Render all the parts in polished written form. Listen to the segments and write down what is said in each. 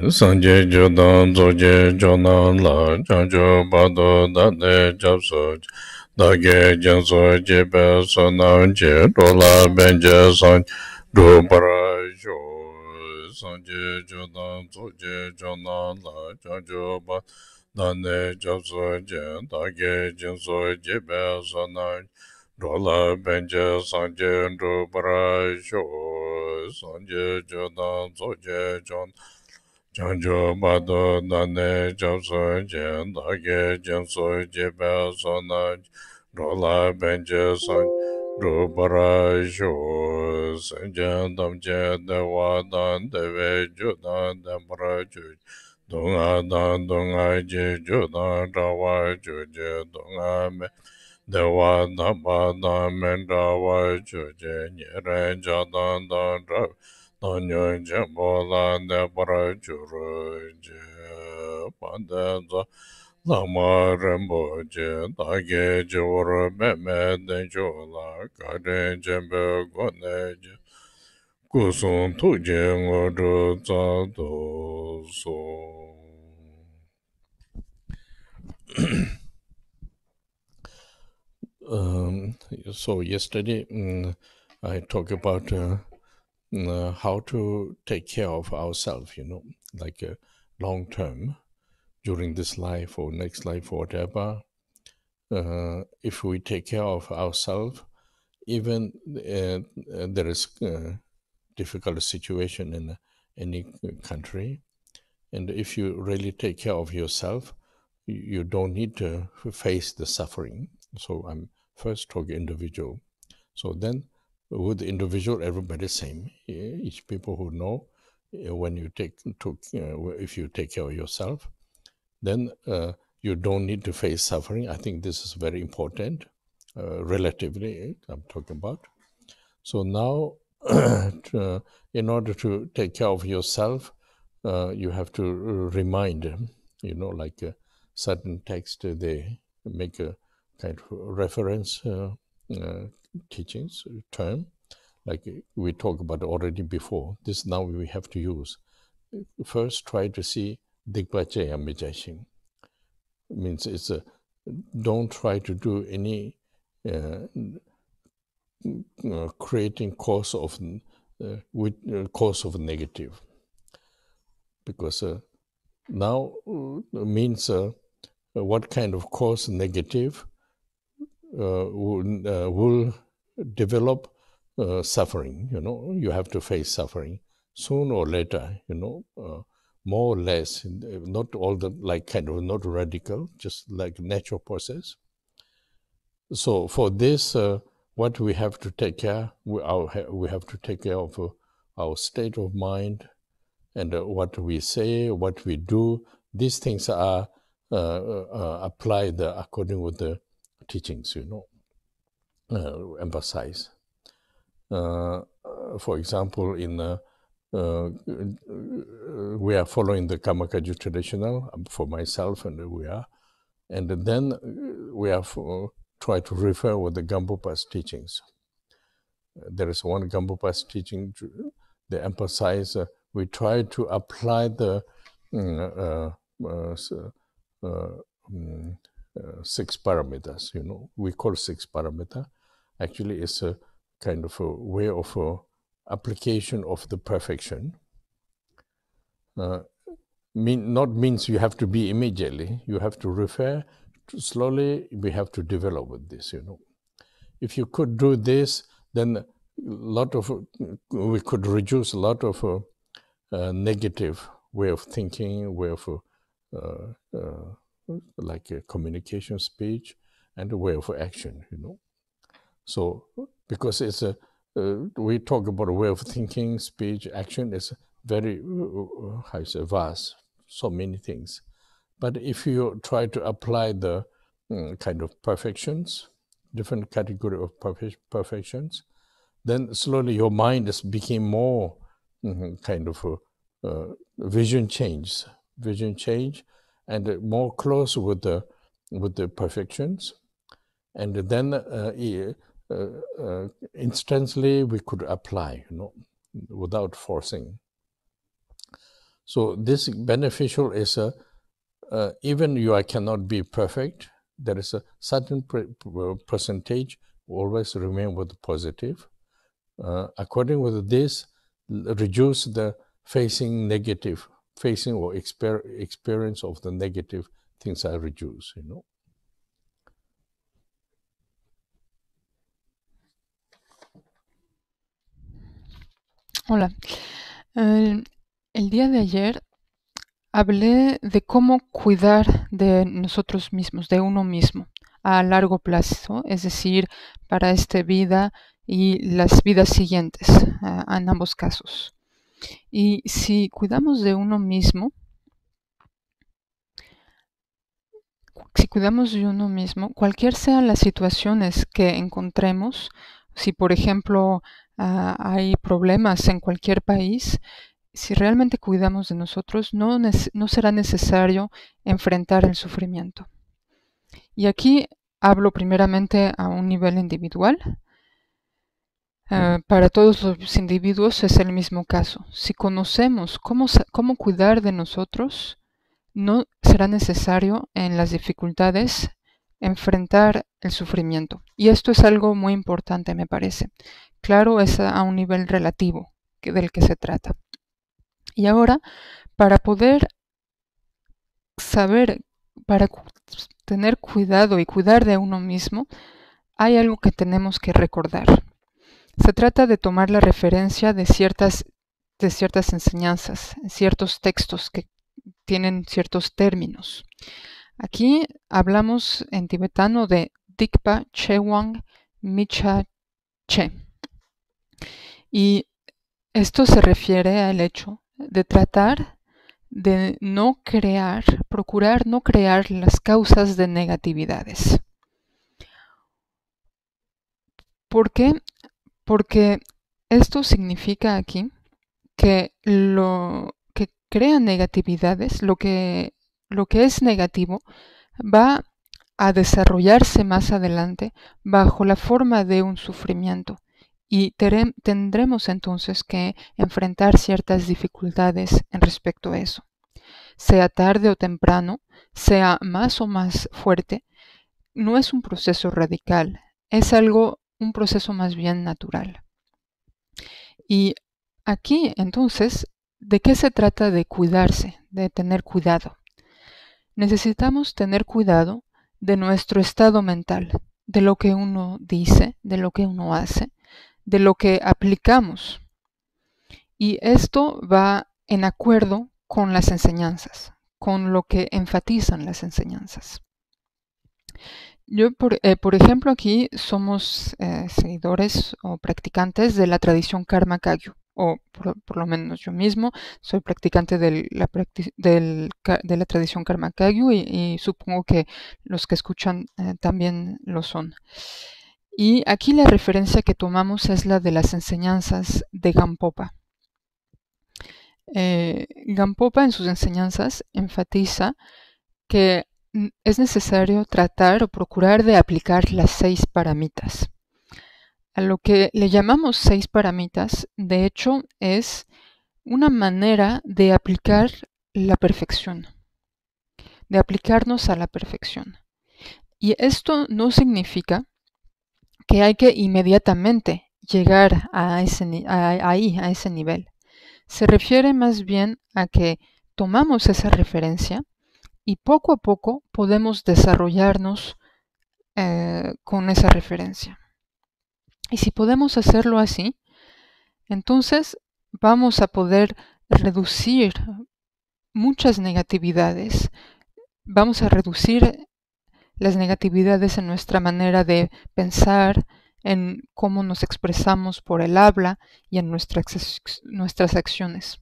Sanje Jodan Zoje Jonan La Janjo Bado Dade Japso Dage Janso Jebe Sonan Je Dola Benje San Dubara Jo Sanje Jodan Zoje Jonan La Janjo Bado Dade Japso Je Dage Janso Jebe Sonan Dola Benje Sanje Dubara Jo Sanje Jodan Zoje Jonan Janjo Bado Dane Japso Jen Dage Janso Jebe Sona Rola Benje San Rubara Sho Senjan Damje Dewa Dan Deve Judan Dembra Ju Dunga Dan Dunga Je Judan Rawa Juje Dunga Me Dewa Damba Dan Mendawa Juje Nyeren Jadan Dan Rawa Nanyo Jebola Nebra Juru Je Pandeza Lama Rembo Je Dage Juru Meme Denjola Kare Jembe Gone Je Kusun Tuje Ngoru Zado So. So yesterday I talked about how to take care of ourselves, like long term during this life or next life or whatever. If we take care of ourselves, even there is difficult situation in any country, and if you really take care of yourself, you don't need to face the suffering. So I'm first talking individual. So then with the individual, everybody's same. Each people who know when you if you take care of yourself, then you don't need to face suffering. I think this is very important, relatively, I'm talking about. So now, in order to take care of yourself, you have to remind, like certain text, they make a kind of reference teachings term, like we talked about already before. This now we have to use. First, try to see Dikpachaya Mijashin. Means it's don't try to do any creating cause of negative, because now means what kind of cause negative will develop suffering. You have to face suffering soon or later. More or less, not all the not radical, just like natural process. So for this, what we have to take care, we have to take care of our state of mind, and what we say, what we do. These things are applied according with the teachings, emphasize. For example, in we are following the Kamakaju traditional for myself, and we are, and then we have try to refer with the Gambupa's teachings. There is one Gambupa's teaching. They emphasize we try to apply the 6 parameters. We call 6 parameter. Actually, it's a kind of a way of application of the perfection. Not means you have to be immediately. You have to refer slowly. We have to develop with this. If you could do this, then we could reduce a lot of negative way of thinking, way of like communication, speech, and a way of action. So because it's we talk about a way of thinking, speech, action is very vast, so many things. But if you try to apply the kind of perfections, different category of perfections, then slowly your mind is became more kind of vision change, and more close with the perfections, and then instantly we could apply, without forcing. So this beneficial is even I cannot be perfect. There is a certain percentage always remain with the positive. According with this, reduce the facing or experience of the negative things are reduced, Hola. El día de ayer hablé de cómo cuidar de nosotros mismos, de uno mismo, a largo plazo, es decir, para esta vida y las vidas siguientes, en ambos casos. Y si cuidamos de uno mismo, cualquier sean las situaciones que encontremos, si por ejemplo hay problemas en cualquier país, si realmente cuidamos de nosotros, no será necesario enfrentar el sufrimiento. Y aquí hablo primeramente a un nivel individual. Para todos los individuos es el mismo caso. Si conocemos cómo cuidar de nosotros, no será necesario en las dificultades enfrentar el sufrimiento. Y esto es algo muy importante, me parece. Claro, es a un nivel relativo del que se trata. Y ahora, para poder saber, para tener cuidado y cuidar de uno mismo, hay algo que tenemos que recordar. Se trata de tomar la referencia de ciertas enseñanzas, ciertos textos que tienen ciertos términos. Aquí hablamos en tibetano de Dikpa Chewang Micha Che. Y esto se refiere al hecho de tratar de procurar no crear las causas de negatividades. ¿Por qué? Porque esto significa aquí que lo que crea negatividades, lo que es negativo, va a desarrollarse más adelante bajo la forma de un sufrimiento y tendremos entonces que enfrentar ciertas dificultades en respecto a eso. Sea tarde o temprano, sea más o más fuerte, no es un proceso radical, es un proceso más bien natural. Y aquí entonces, ¿de qué se trata de cuidarse, de tener cuidado? Necesitamos tener cuidado de nuestro estado mental, de lo que uno dice, de lo que uno hace, de lo que aplicamos. Y esto va en acuerdo con las enseñanzas, con lo que enfatizan las enseñanzas. Yo, por ejemplo, aquí somos seguidores o practicantes de la tradición Karma Kagyu, o por lo menos yo mismo soy practicante de la tradición Karma Kagyu y supongo que los que escuchan también lo son. Y aquí la referencia que tomamos es la de las enseñanzas de Gampopa. Gampopa en sus enseñanzas enfatiza que es necesario tratar o procurar de aplicar las 6 paramitas. A lo que le llamamos 6 paramitas, de hecho, es una manera de aplicar la perfección, de aplicarnos a la perfección. Y esto no significa que hay que inmediatamente llegar a ese nivel. Se refiere más bien a que tomamos esa referencia y poco a poco podemos desarrollarnos con esa referencia. Y si podemos hacerlo así, entonces vamos a poder reducir muchas negatividades. Vamos a reducir las negatividades en nuestra manera de pensar, en cómo nos expresamos por el habla y en nuestras acciones.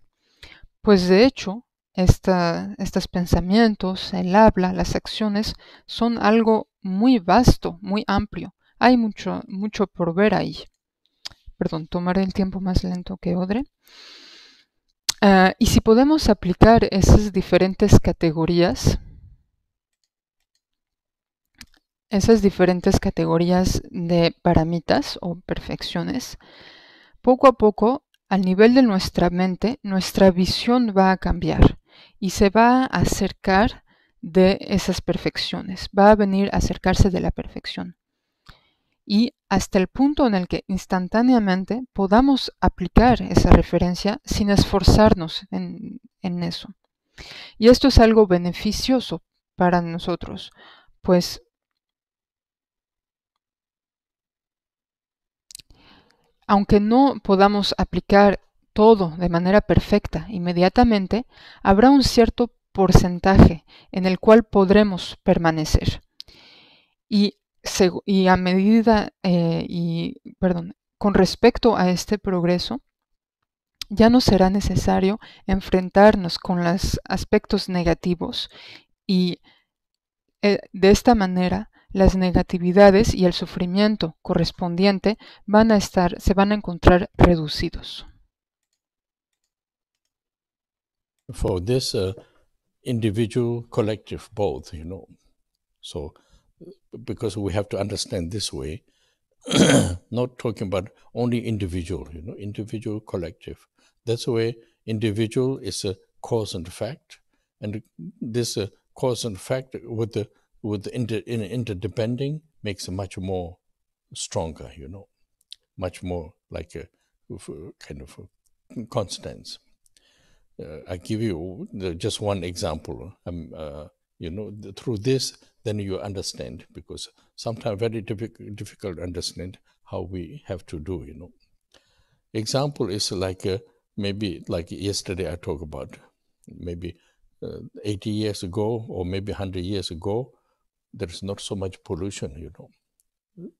Pues de hecho, estos pensamientos, el habla, las acciones, son algo muy vasto, muy amplio. Hay mucho por ver ahí. Perdón, tomaré el tiempo más lento que Odre. Y si podemos aplicar esas diferentes categorías de paramitas o perfecciones, poco a poco al nivel de nuestra mente, nuestra visión va a cambiar y se va a acercar de esas perfecciones, va a venir a acercarse de la perfección. Y hasta el punto en el que instantáneamente podamos aplicar esa referencia sin esforzarnos en eso. Y esto es algo beneficioso para nosotros, pues aunque no podamos aplicar todo de manera perfecta inmediatamente, habrá un cierto porcentaje en el cual podremos permanecer. Y a medida, con respecto a este progreso, ya no será necesario enfrentarnos con los aspectos negativos y de esta manera las negatividades y el sufrimiento correspondiente se van a encontrar reducidos. For this individual, collective, both, So, because we have to understand this way, not talking about only individual, individual, collective. That's the way individual is a cause and effect, and this cause and effect with interdepending makes it much more stronger, much more like a kind of a constance. I give you just one example. Through this, then you understand, because sometimes very difficult to understand how we have to do. Example is like maybe like yesterday I talked about, maybe 80 years ago or maybe 100 years ago, there's not so much pollution.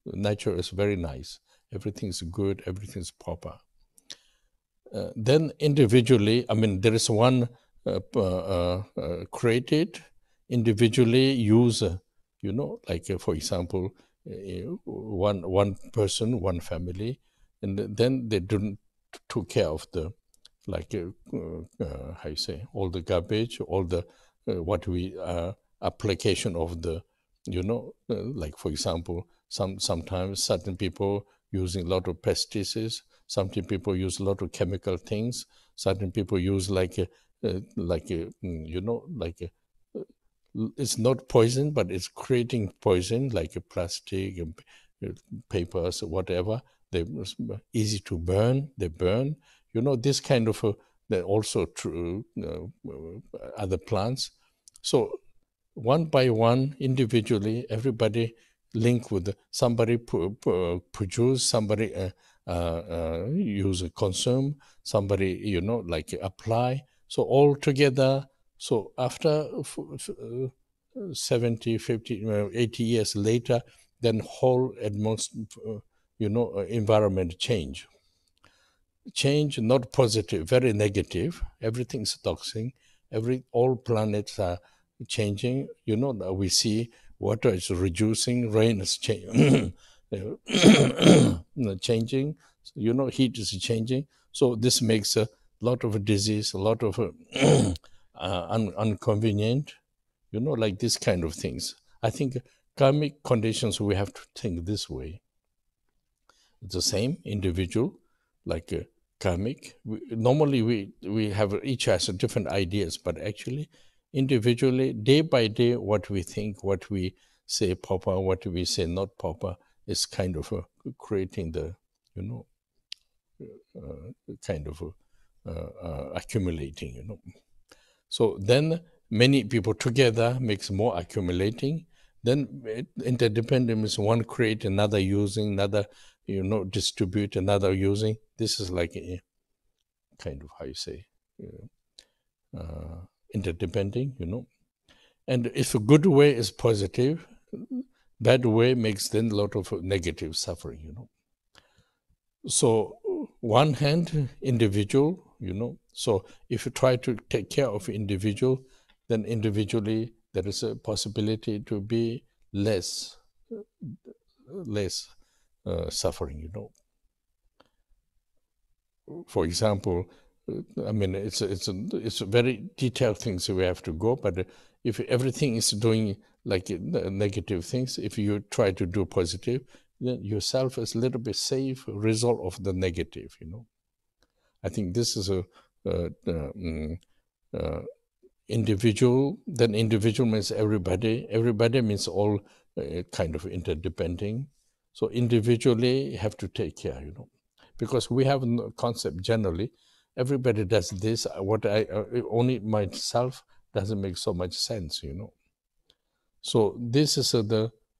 Nature is very nice. Everything's good. Everything's proper. Then individually, there is one created, individually use, like for example, one person, one family, and then they didn't took care of the, like how you say, all the garbage, all the what we application of the, like for example, sometimes certain people using a lot of pesticides. Some people use a lot of chemical things. Certain people use it's not poison, but it's creating poison, like a plastic, papers, whatever. They're easy to burn. They burn. This kind of they're also true. Other plants. So one by one, individually, everybody link with somebody produce, somebody use, consume, somebody, like apply. So all together, so after 70, 50, 80 years later, then whole environment change. Change, not positive, very negative. Everything's toxic. All planets are changing. We see water is reducing, rain is changing, heat is changing. So this makes a lot of disease, a lot of inconvenient, like this kind of things. I think karmic conditions, we have to think this way. It's the same individual, like karmic. Normally we have each has different ideas, but actually individually, day by day, what we think, what we say proper, what we say not proper, is kind of creating the, kind of accumulating, So then many people together makes more accumulating. Then interdependence, one create, another using, another, distribute, another using. This is like a kind of, how you say, interdepending, And if a good way is positive, bad way makes then a lot of negative suffering, So one hand, individual, So if you try to take care of individual, then individually there is a possibility to be less suffering, For example, it's very detailed things we have to go, but if everything is doing like negative things, if you try to do positive, then yourself is a little bit safe result of the negative, I think this is a individual. Then individual means everybody. Everybody means all kind of interdepending. So individually, you have to take care, because we have a concept generally. Everybody does this. What I only myself doesn't make so much sense, So this is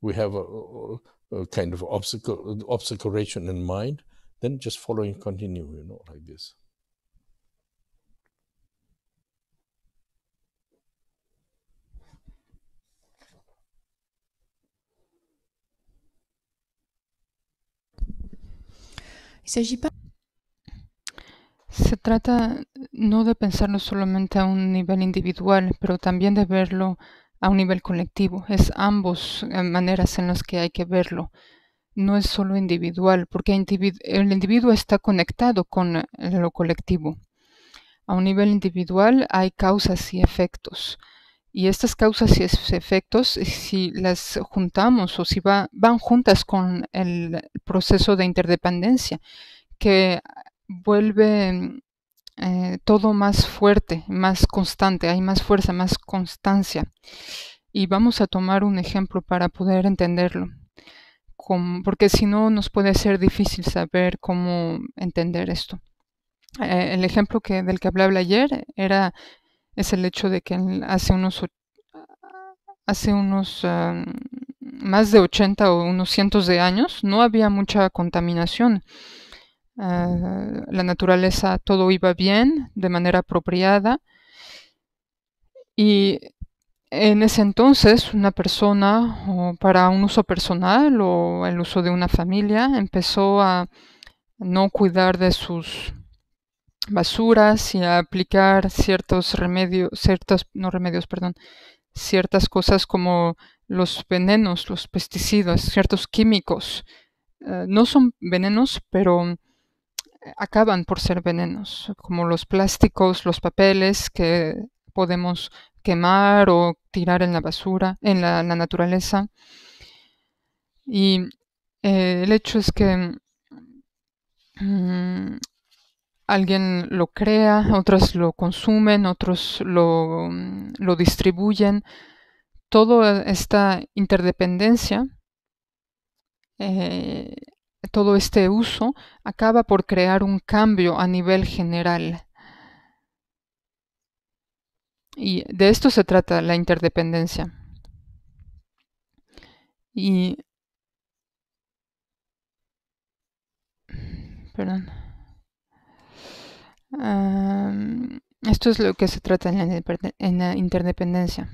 we have a kind of obscuration in mind. Then just following continue, like this. Se trata no de pensarlo solamente a un nivel individual, pero también de verlo a un nivel colectivo. Es ambos maneras en las que hay que verlo. No es solo individual, porque el individuo está conectado con lo colectivo. A un nivel individual hay causas y efectos. Y estas causas y efectos, si las juntamos o si van juntas con el proceso de interdependencia, que vuelve todo más fuerte, más constante, hay más fuerza, más constancia. Y vamos a tomar un ejemplo para poder entenderlo, porque si no nos puede ser difícil saber cómo entender esto. El ejemplo del que hablaba ayer es el hecho de que hace unos más de 80 o unos cientos de años no había mucha contaminación. La naturaleza, todo iba bien, de manera apropiada. Y en ese entonces, una persona, o para un uso personal o el uso de una familia, empezó a no cuidar de sus basuras y a aplicar ciertas cosas como los venenos, los pesticidas, ciertos químicos. No son venenos, pero acaban por ser venenos, como los plásticos, los papeles que podemos quemar o tirar en la basura, en la naturaleza. Y el hecho es que alguien lo crea, otros lo consumen, otros lo distribuyen. Toda esta interdependencia, todo este uso acaba por crear un cambio a nivel general. Y de esto se trata la interdependencia. Y perdón. Esto es lo que se trata en la interdependencia.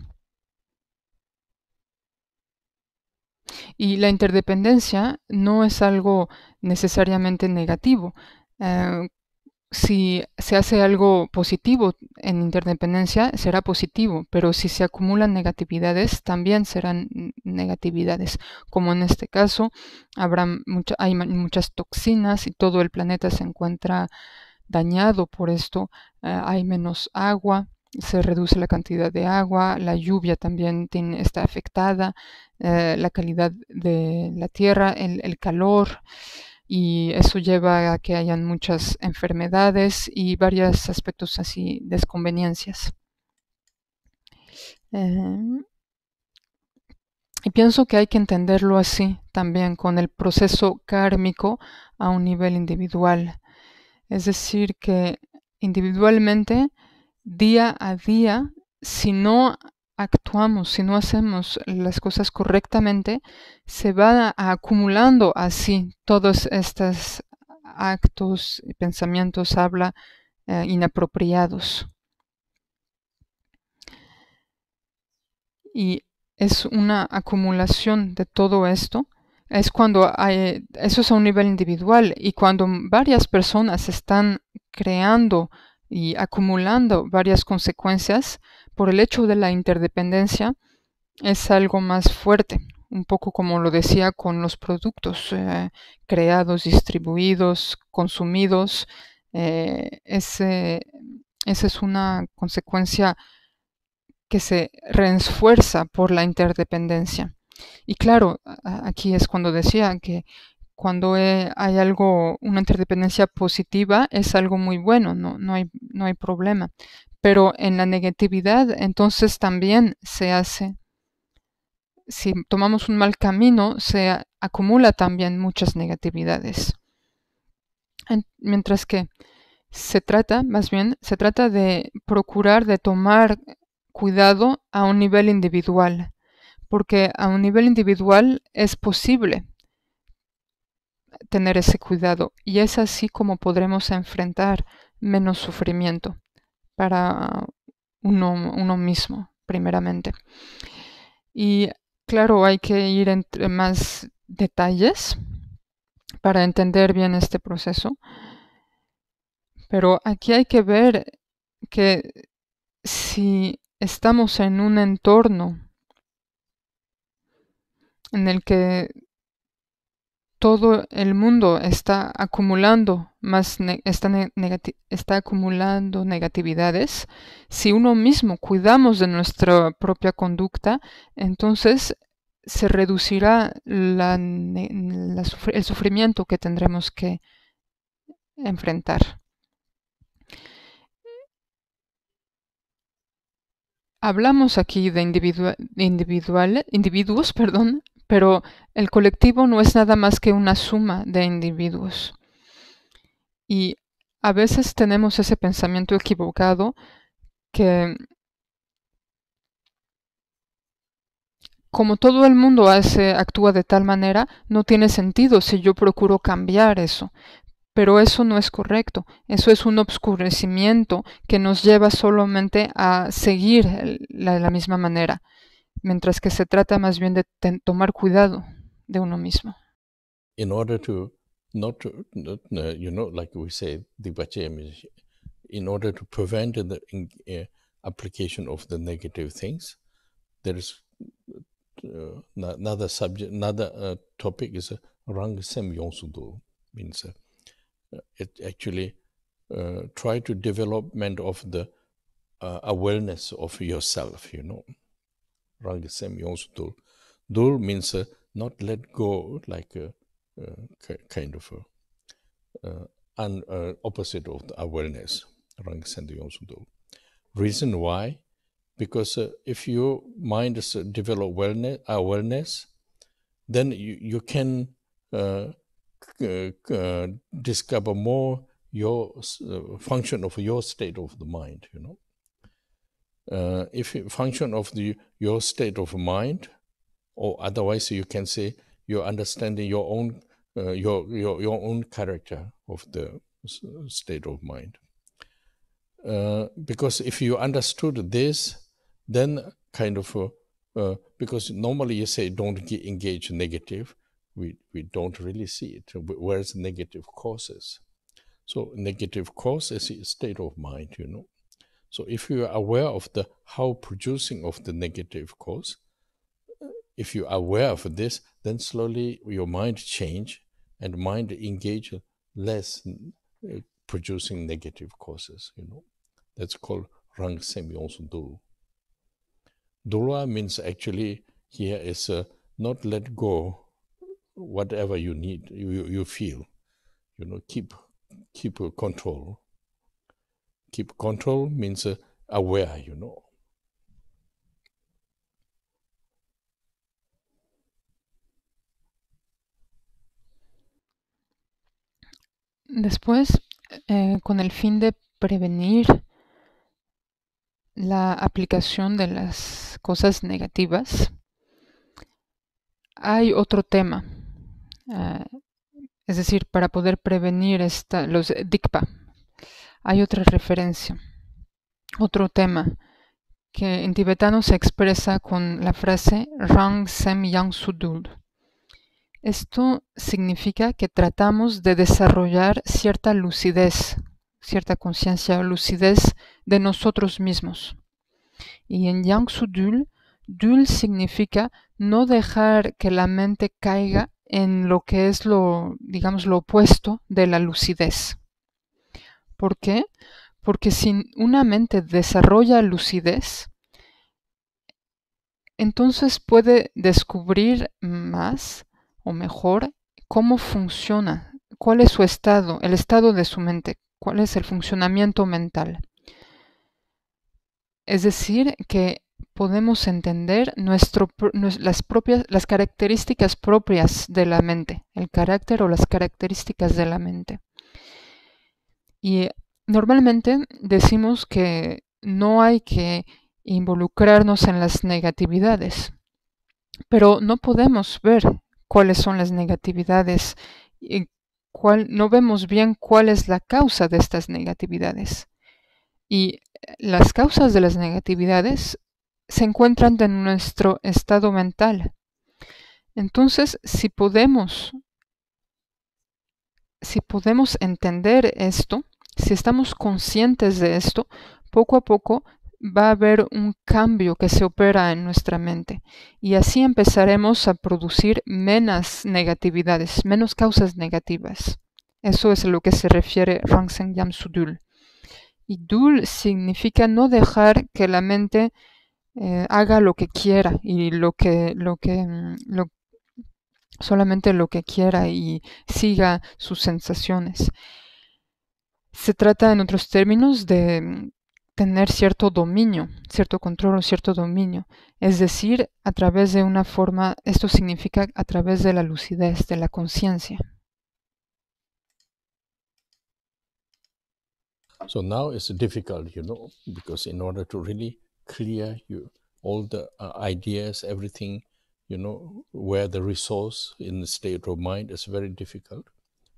Y la interdependencia no es algo necesariamente negativo. Si se hace algo positivo en interdependencia, será positivo, pero si se acumulan negatividades, también serán negatividades. Como en este caso, hay muchas toxinas y todo el planeta se encuentra dañado por esto. Hay menos agua, se reduce la cantidad de agua, la lluvia también está afectada, la calidad de la tierra, el calor, y eso lleva a que hayan muchas enfermedades y varios aspectos así, desconveniencias. Y pienso que hay que entenderlo así también, con el proceso kármico a un nivel individual. Es decir, que individualmente, día a día, si no actuamos, si no hacemos las cosas correctamente, se va acumulando así todos estos actos y pensamientos, inapropiados. Y es una acumulación de todo esto. Es cuando eso es a un nivel individual, y cuando varias personas están creando y acumulando varias consecuencias por el hecho de la interdependencia, es algo más fuerte, un poco como lo decía con los productos creados, distribuidos, consumidos. Esa es una consecuencia que se refuerza por la interdependencia. Y claro, aquí es cuando decía que cuando hay algo, una interdependencia positiva, es algo muy bueno, no hay problema. Pero en la negatividad, entonces también se hace, si tomamos un mal camino, se acumula también muchas negatividades. Mientras que se trata de procurar de tomar cuidado a un nivel individual, porque a un nivel individual es posible tener ese cuidado y es así como podremos enfrentar menos sufrimiento para uno mismo, primeramente. Y claro, hay que ir entre más detalles para entender bien este proceso, pero aquí hay que ver que si estamos en un entorno en el que todo el mundo está acumulando está acumulando negatividades, si uno mismo cuidamos de nuestra propia conducta, entonces se reducirá el sufrimiento que tendremos que enfrentar. Hablamos aquí de individuos, pero el colectivo no es nada más que una suma de individuos. Y a veces tenemos ese pensamiento equivocado que como todo el mundo actúa de tal manera, no tiene sentido si yo procuro cambiar eso. Pero eso no es correcto, eso es un obscurecimiento que nos lleva solamente a seguir la misma manera, mientras que se trata más bien de tomar cuidado de uno mismo. In order to like we say, in order to prevent the application of the negative things, there is another subject, another topic is Rang Sem Yongsudo, means it actually try to development of the awareness of yourself, Rang Sem Yongsudo. Dul means not let go, like kind of opposite of the awareness. Rang Sem Yongsudo. Reason why? Because if your mind is develop awareness, then you can discover more your function of your state of the mind. If function of your state of mind, or otherwise you can say you're understanding your own your own character of the state of mind. Because if you understood this, then kind of because normally you say don't engage negative, we don't really see it. Where's negative causes? So negative cause is a state of mind, So if you are aware of the how producing of the negative cause, if you are aware of this, then slowly your mind change and mind engage less producing negative causes, That's called Rang Sem Yongsu Dul. Dulwa means actually here is not let go whatever you need, you feel, keep control. Keep control means aware, Después, con el fin de prevenir la aplicación de las cosas negativas, hay otro tema, es decir, para poder prevenir los dikpa, hay otra referencia, otro tema que en tibetano se expresa con la frase Rang Sem Yang Sudul. Esto significa que tratamos de desarrollar cierta lucidez, cierta conciencia o lucidez de nosotros mismos. Y en Yang Dul, Dul significa no dejar que la mente caiga en lo que es lo opuesto de la lucidez. ¿Por qué? Porque si una mente desarrolla lucidez, entonces puede descubrir más o mejor cómo funciona, cuál es su estado, el estado de su mente, cuál es el funcionamiento mental. Es decir, que podemos entender las características propias de la mente, el carácter o las características de la mente. Y normalmente decimos que no hay que involucrarnos en las negatividades, pero no podemos ver cuáles son las negatividades y no vemos bien cuál es la causa de estas negatividades. Y las causas de las negatividades se encuentran en nuestro estado mental. Entonces, si podemos entender esto, si estamos conscientes de esto, poco a poco va a haber un cambio que se opera en nuestra mente y así empezaremos a producir menos negatividades, menos causas negativas. Eso es a lo que se refiere Rangsen Yamsudul. Y Dul significa no dejar que la mente haga lo que quiera y solamente lo que quiera y siga sus sensaciones. Se trata, en otros términos, de tener cierto dominio, cierto control o cierto dominio. Es decir, a través de una forma, esto significa a través de la lucidez, de la conciencia. So now it's difficult, because in order to really clear all the ideas, everything, where the resource in the state of mind is very difficult,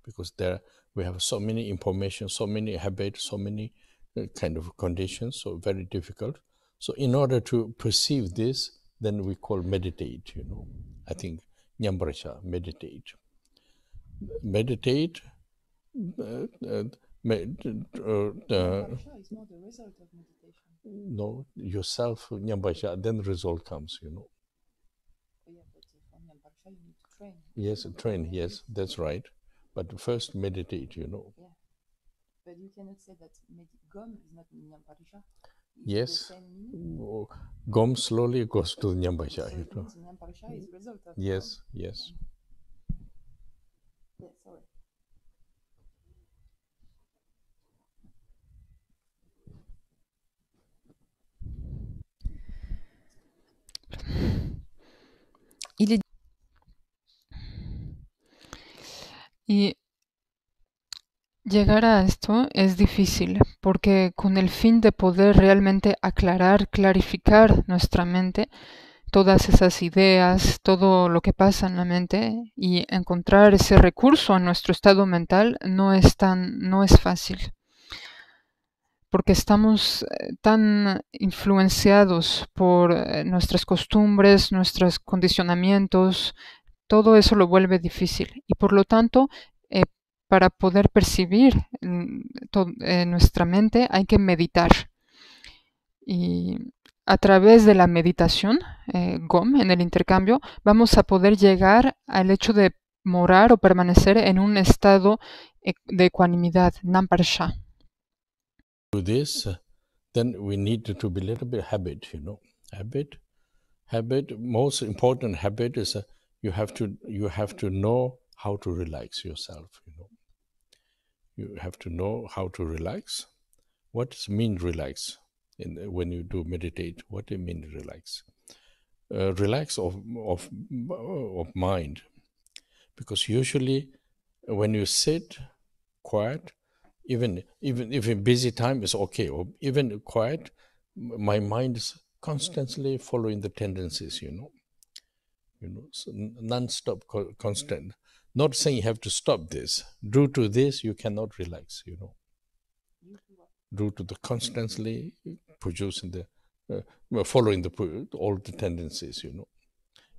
because there we have so many information, so many habits, so many kind of conditions, so very difficult. So in order to perceive this, then we call meditate, I think Nyambrasha, meditate. Meditate, Nyambrasha is not the result of meditation. No, yourself, Nyambasha, then result comes, Oh, yeah, but for Nyambrasha you need to train. Yes, train, yes, that's right. But first meditate, Yeah. But you cannot say that Gom is not Nyambrasha. Yes. Gom slowly goes to Nyambasha. So Nyambrasha is result of Yes, Gom. yes. Yeah, sorry. Y llegar a esto es difícil porque con el fin de poder realmente aclarar, clarificar nuestra mente, todas esas ideas, todo lo que pasa en la mente y encontrar ese recurso en nuestro estado mental no es fácil. Porque estamos tan influenciados por nuestras costumbres, nuestros condicionamientos, todo eso lo vuelve difícil y por lo tanto para poder percibir nuestra mente hay que meditar y a través de la meditación, GOM, en el intercambio, vamos a poder llegar al hecho de morar o permanecer en un estado de ecuanimidad, Namparsha. To this, then we need to be a little bit habit, Habit, most important habit is you have to know how to relax yourself, You have to know how to relax. What does mean relax? When you do meditate, what do you mean relax? Relax of mind, because usually when you sit quiet, even if in busy time is okay, or even quiet, my mind is constantly following the tendencies, so non-stop, constant. Not saying you have to stop this. Due to this, you cannot relax, Due to the constantly producing following all the tendencies,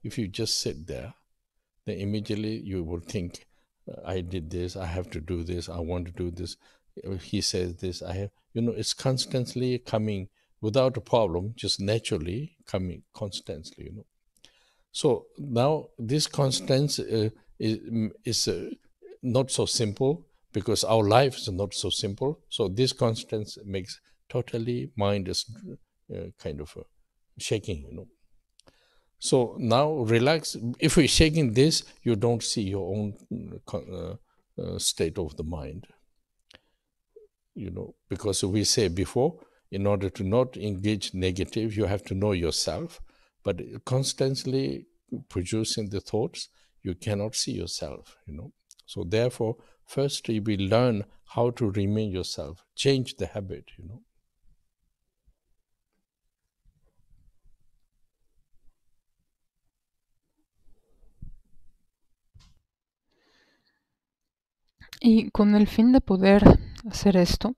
If you just sit there, then immediately you will think, I did this, I have to do this, I want to do this. He says this, I have, it's constantly coming without a problem, just naturally coming constantly, So now this constance is not so simple, because our life is not so simple. So this constance makes totally mind is kind of shaking, So now relax. If you're shaking this, you don't see your own state of the mind. Because we say before, in order to not engage negative, you have to know yourself. But constantly producing the thoughts, you cannot see yourself. So therefore, first we learn how to remain yourself, change the habit. Y con el fin de poder hacer esto,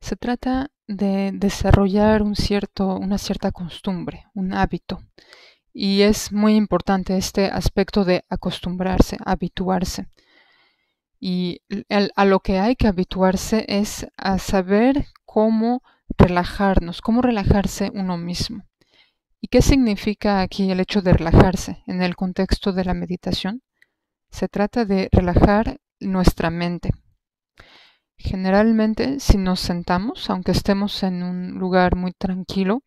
se trata de desarrollar una cierta costumbre, un hábito. Y es muy importante este aspecto de acostumbrarse, habituarse. Y a lo que hay que habituarse es a saber cómo relajarnos, cómo relajarse uno mismo. ¿Y qué significa aquí el hecho de relajarse en el contexto de la meditación? Se trata de relajar nuestra mente. Generalmente, si nos sentamos, aunque estemos en un lugar muy tranquilo,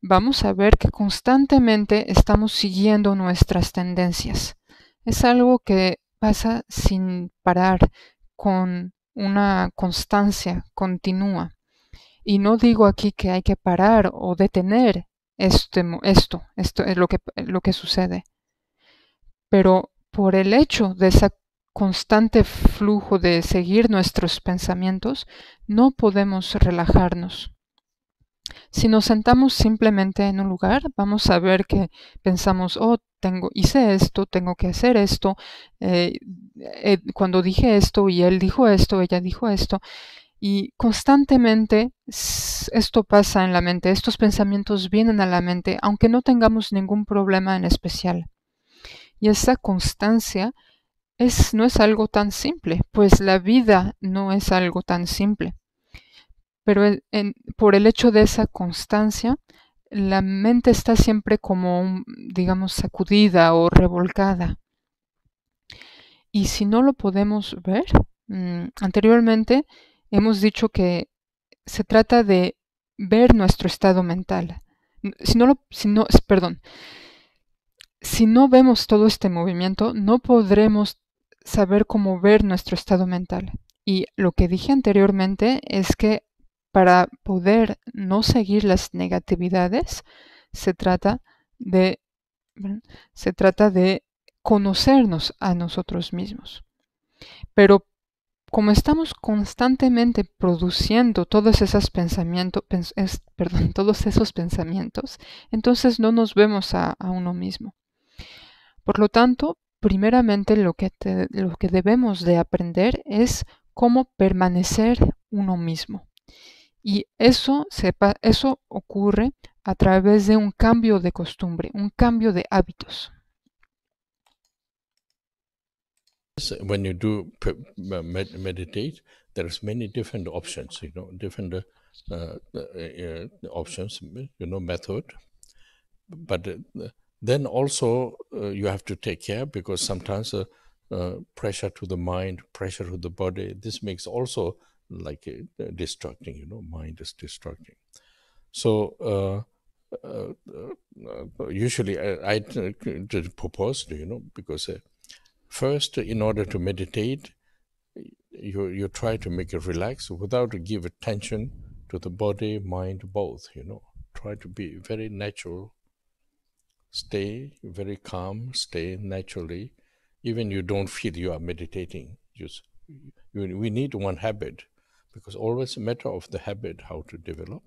vamos a ver que constantemente estamos siguiendo nuestras tendencias. Es algo que pasa sin parar, con una constancia continua. Y no digo aquí que hay que parar o detener esto es lo que sucede. Pero por el hecho de ese constante flujo de seguir nuestros pensamientos, no podemos relajarnos. Si nos sentamos simplemente en un lugar, vamos a ver que pensamos, hice esto, tengo que hacer esto, cuando dije esto y él dijo esto, ella dijo esto, y constantemente esto pasa en la mente, estos pensamientos vienen a la mente, aunque no tengamos ningún problema en especial. Y esa constancia no es algo tan simple, pues la vida no es algo tan simple. Pero por el hecho de esa constancia, la mente está siempre como, digamos, sacudida o revolcada. Y si no lo podemos ver, anteriormente hemos dicho que se trata de ver nuestro estado mental. Si no vemos todo este movimiento, no podremos saber cómo ver nuestro estado mental. Y lo que dije anteriormente es que para poder no seguir las negatividades, se trata de conocernos a nosotros mismos. Pero como estamos constantemente produciendo todos esos pensamientos, entonces no nos vemos a uno mismo. Por lo tanto, primeramente lo que debemos de aprender es cómo permanecer uno mismo. Y eso ocurre a través de un cambio de costumbre, un cambio de hábitos. When you do meditate, there's many different options, different options, method. But then also you have to take care, because sometimes pressure to the mind, pressure to the body, this makes also like distracting, mind is distracting. So usually I propose, because first, in order to meditate, you try to make it relax without to give attention to the body, mind, both, Try to be very natural, stay very calm, stay naturally. Even you don't feel you are meditating. We need one habit, because always a matter of the habit, how to develop.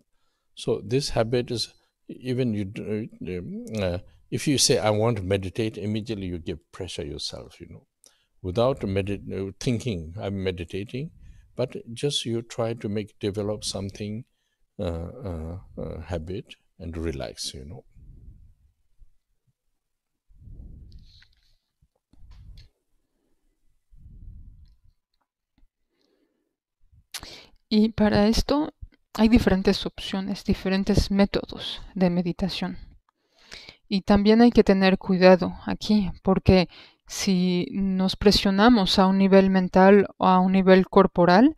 So this habit is, even if you say, I want to meditate, immediately you give pressure yourself, without thinking, I'm meditating, but just you try to develop something, habit, and relax, Y para esto hay diferentes opciones, diferentes métodos de meditación. Y también hay que tener cuidado aquí, porque si nos presionamos a un nivel mental o a un nivel corporal,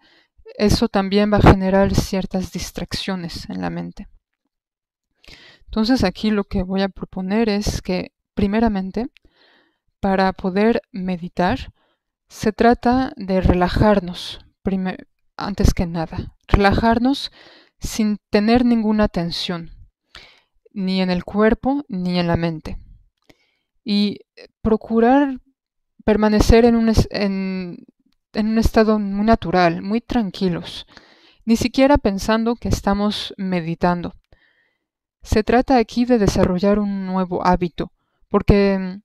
eso también va a generar ciertas distracciones en la mente. Entonces aquí lo que voy a proponer es que primeramente, para poder meditar, se trata de relajarnos, antes que nada. Relajarnos sin tener ninguna tensión, ni en el cuerpo ni en la mente. Y procurar permanecer en un estado muy natural, muy tranquilos, ni siquiera pensando que estamos meditando. Se trata aquí de desarrollar un nuevo hábito, porque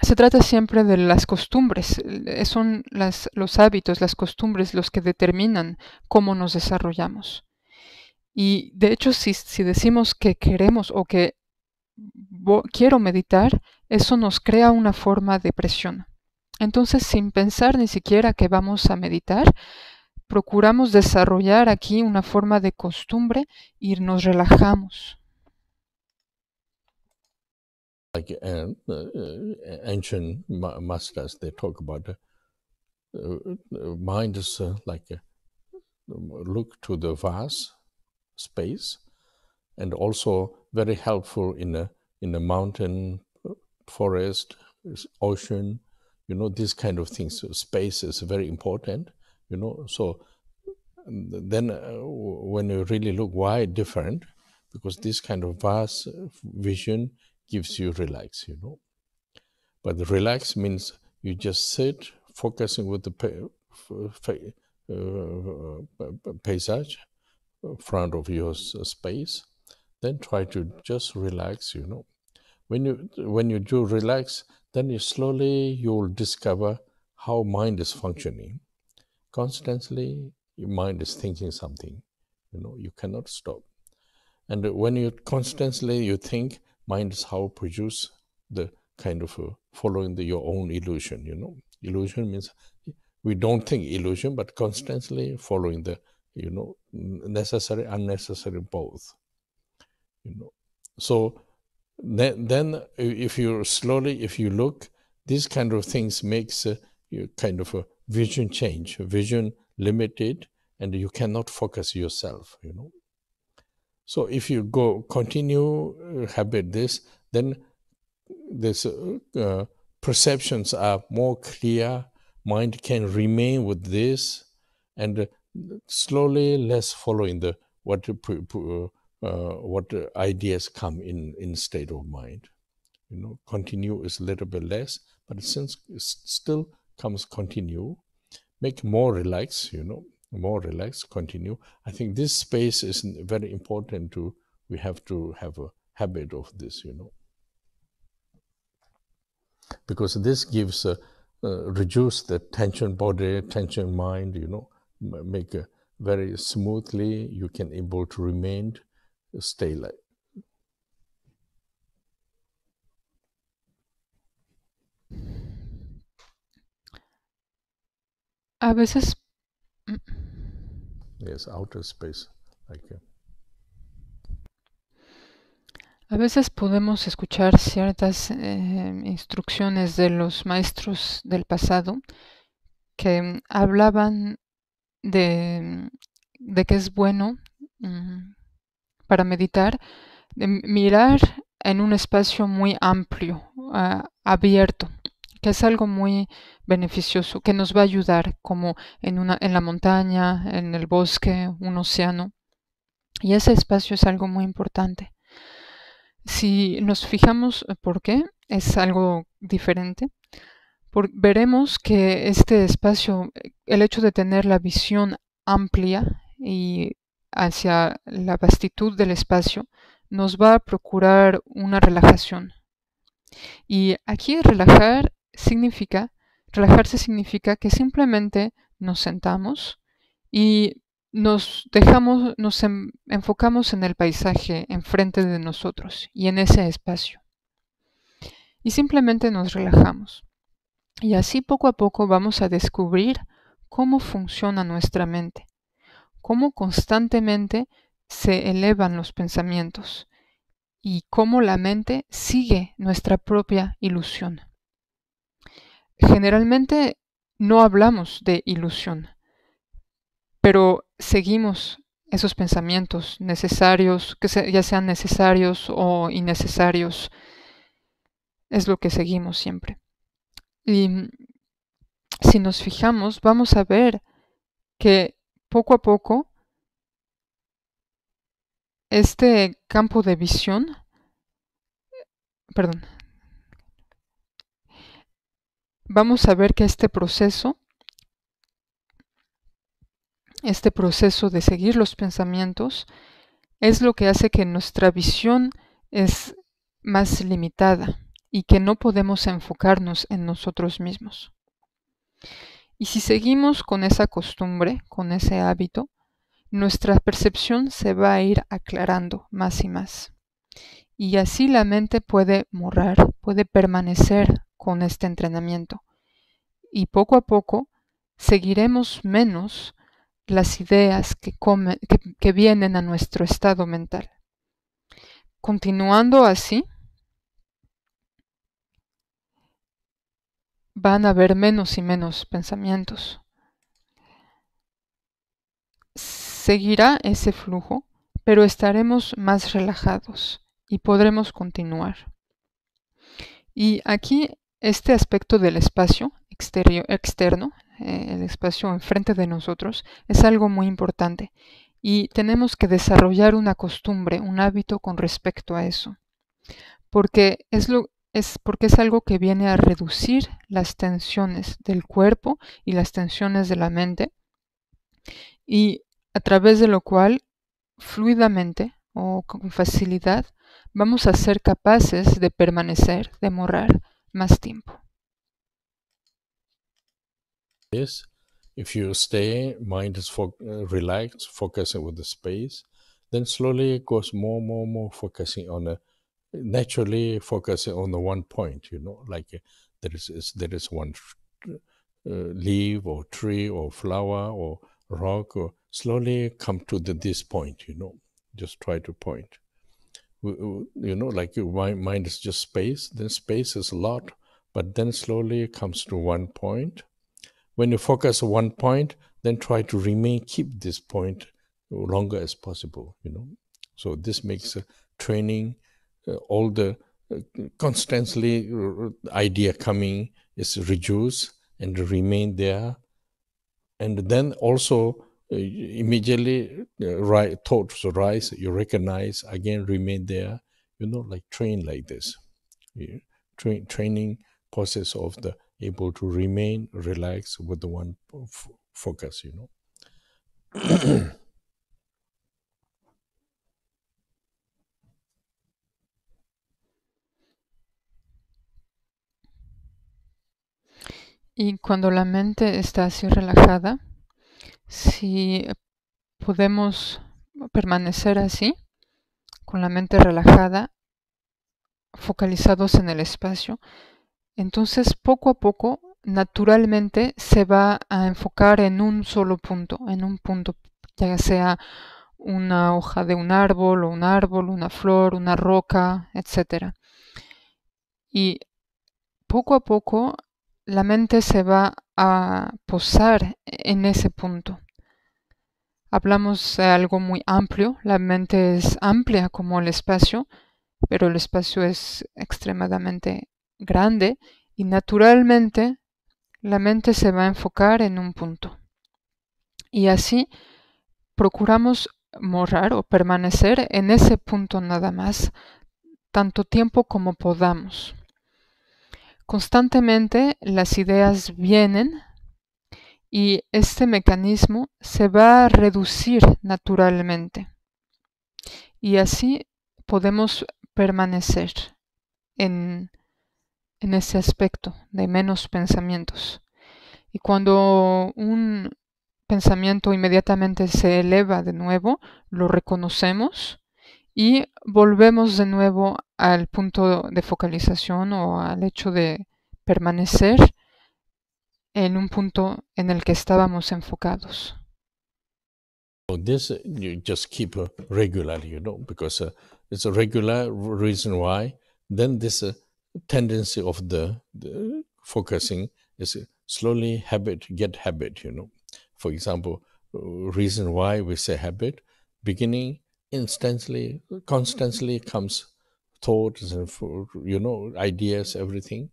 se trata siempre de las costumbres, son los hábitos, las costumbres los que determinan cómo nos desarrollamos. Y de hecho, si decimos que queremos o que quiero meditar, eso nos crea una forma de presión. Entonces, sin pensar ni siquiera que vamos a meditar, procuramos desarrollar aquí una forma de costumbre y nos relajamos. Like ancient masters, they talk about mind is look to the vast space, and also very helpful in a mountain, forest, ocean, these kind of things. So space is very important, so then when you really look why different, because this kind of vast vision gives you relax, but the relax means you just sit focusing with the paysage front of your space, then try to just relax, when you do relax, then you'll discover how mind is functioning. Constantly your mind is thinking something, you cannot stop. And when you constantly think, mind is how produce the kind of following your own illusion, illusion means we don't think illusion, but constantly following the necessary, unnecessary both, so then if you look, these kind of things makes kind of a vision change, vision limited, and you cannot focus yourself, so if you continue habit this, then this perceptions are more clear, mind can remain with this, and slowly less following what ideas come in state of mind. Continue is a little bit less, but since it still comes continue, make more relaxed, more relaxed, continue. I think this space is very important we have to have a habit of this, because this gives reduce the tension body, tension mind, make very smoothly, you can able to remain, stay like. A veces... Yes, outer space. A veces podemos escuchar ciertas instrucciones de los maestros del pasado que hablaban de que es bueno para meditar, de mirar en un espacio muy amplio, abierto, que es algo muy beneficioso, que nos va a ayudar, como en la montaña, en el bosque, un océano. Y ese espacio es algo muy importante. Si nos fijamos por qué es algo diferente, veremos que este espacio, el hecho de tener la visión amplia y hacia la vastitud del espacio, nos va a procurar una relajación. Y aquí relajarse significa que simplemente nos sentamos y nos enfocamos en el paisaje enfrente de nosotros y en ese espacio. Y simplemente nos relajamos. Y así poco a poco vamos a descubrir cómo funciona nuestra mente, cómo constantemente se elevan los pensamientos y cómo la mente sigue nuestra propia ilusión. Generalmente no hablamos de ilusión, pero seguimos esos pensamientos necesarios, ya sean necesarios o innecesarios, es lo que seguimos siempre. Y si nos fijamos, vamos a ver que poco a poco este campo de visión, vamos a ver que este proceso de seguir los pensamientos es lo que hace que nuestra visión es más limitada y que no podemos enfocarnos en nosotros mismos. Y si seguimos con esa costumbre, con ese hábito, nuestra percepción se va a ir aclarando más y más. Y así la mente puede morar, puede permanecer con este entrenamiento. Y poco a poco seguiremos menos las ideas que vienen a nuestro estado mental. Continuando así, van a haber menos y menos pensamientos. Seguirá ese flujo, pero estaremos más relajados y podremos continuar. Y aquí este aspecto del espacio externo, el espacio enfrente de nosotros, es algo muy importante y tenemos que desarrollar una costumbre, un hábito con respecto a eso, porque es algo que viene a reducir las tensiones del cuerpo y las tensiones de la mente, y a través de lo cual fluidamente o con facilidad vamos a ser capaces de permanecer, de morar más tiempo. Yes, if you stay, mind is relaxed, focusing with the space, then slowly it goes more focusing on naturally focusing on the one point, like there is one leaf or tree or flower or rock, or slowly come to this point, just try to point. Like your mind is just space, then space is a lot, but then slowly it comes to one point. When you focus on one point, then try to keep this point longer as possible, So this makes training, all the constantly idea coming is reduced and remain there. And then also immediately thoughts arise, you recognize, again remain there, like train like this. Training process of the able to remain relaxed with the one focus, Y cuando la mente está así relajada, si podemos permanecer así, con la mente relajada, focalizados en el espacio, entonces poco a poco, naturalmente, se va a enfocar en un solo punto, ya sea una hoja de un árbol, una flor, una roca, etc. Y poco a poco la mente se va a posar en ese punto. Hablamos de algo muy amplio, la mente es amplia como el espacio, pero el espacio es extremadamente grande y naturalmente la mente se va a enfocar en un punto. Y así procuramos morar o permanecer en ese punto nada más, tanto tiempo como podamos. Constantemente las ideas vienen y este mecanismo se va a reducir naturalmente. Y así podemos permanecer en ese aspecto de menos pensamientos. Y cuando un pensamiento inmediatamente se eleva de nuevo, lo reconocemos y volvemos de nuevo al punto de focalización o al hecho de permanecer en un punto en el que estábamos enfocados. So this you just keep regularly, because it's a regular reason why. Then this tendency of the focusing is slowly get habit, For example, reason why we say habit, beginning instantly, constantly comes thoughts and ideas, everything,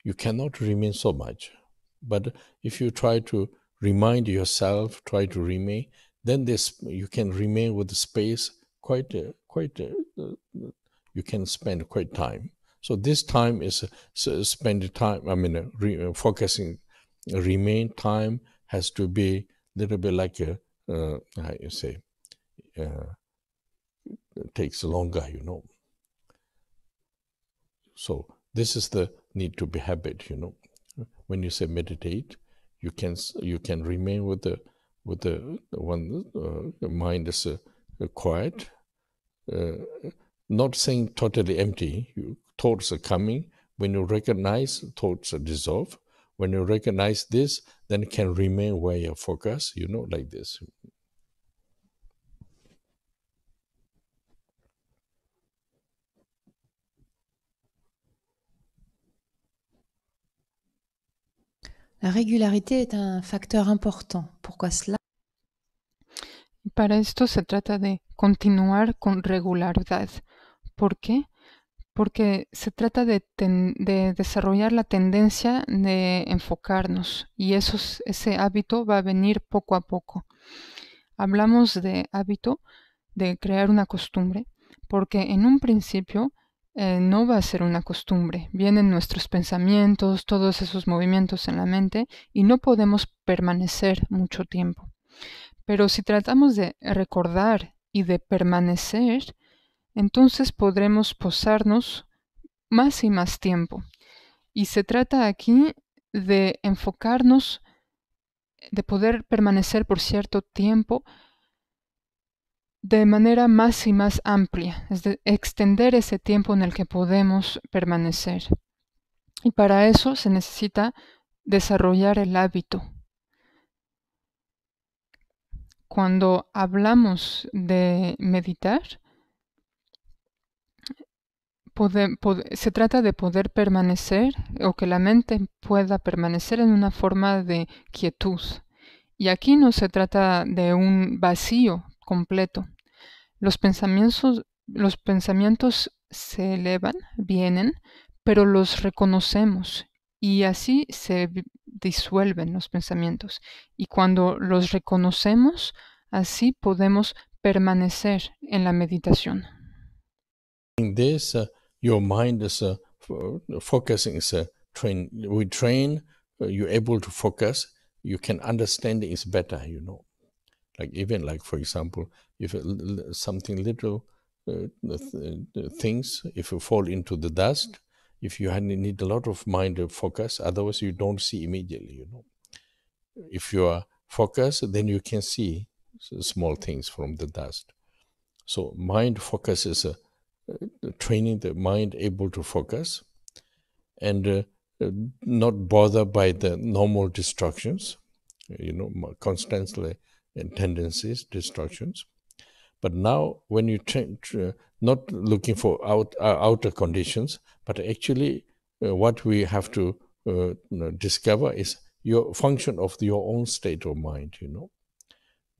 you cannot remain so much. But if you try to remind yourself, try to remain, then you can remain with the space quite you can spend quite time. So this time is spend time. I mean, focusing, remain time has to be a little bit like a how you say, it takes longer, So this is the need to be habit, When you say meditate, you can remain with the one the mind is quiet, not saying totally empty. Thoughts are coming. When you recognize, thoughts are dissolved. When you recognize this, then it can remain where you focus, like this. La régularité est un facteur important. Pourquoi cela? Para esto se trata de continuar con regularidad. ¿Por qué? Porque se trata de desarrollar la tendencia de enfocarnos y ese hábito va a venir poco a poco. Hablamos de hábito, de crear una costumbre, porque en un principio no va a ser una costumbre. Vienen nuestros pensamientos, todos esos movimientos en la mente y no podemos permanecer mucho tiempo. Pero si tratamos de recordar y de permanecer, entonces podremos posarnos más y más tiempo. Y se trata aquí de enfocarnos, de poder permanecer por cierto tiempo de manera más y más amplia, es de extender ese tiempo en el que podemos permanecer. Y para eso se necesita desarrollar el hábito. Cuando hablamos de meditar, se trata de poder permanecer o que la mente pueda permanecer en una forma de quietud. Y aquí no se trata de un vacío completo. Los pensamientos se elevan, vienen, pero los reconocemos y así se disuelven los pensamientos. Y cuando los reconocemos, así podemos permanecer en la meditación. In this, your mind is focusing. We train. You're able to focus. You can understand it better. Like even like for example, if something little things, if you fall into the dust, if you need a lot of mind focus, otherwise you don't see immediately. If you are focused, then you can see small things from the dust. So mind focus is training the mind able to focus and not bother by the normal distractions, constantly and tendencies, distractions. But now when you not looking for outer conditions, but actually what we have to discover is your function of your own state of mind,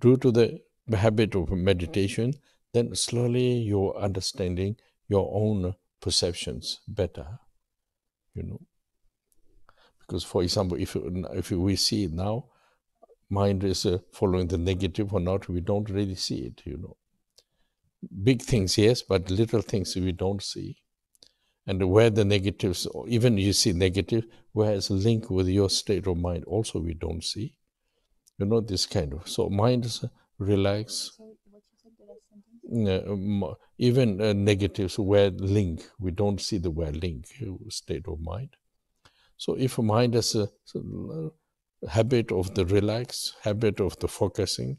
Due to the habit of meditation, then slowly you're understanding your own perceptions better, Because, for example, if we see it now, mind is following the negative or not, we don't really see it, Big things, yes, but little things we don't see. And where the negatives, or even you see negative, where it's a link with your state of mind, also we don't see. This kind of. So mind is relax. Even negatives where link, we don't see the where link state of mind. So if a mind has a habit of the relax, habit of the focusing,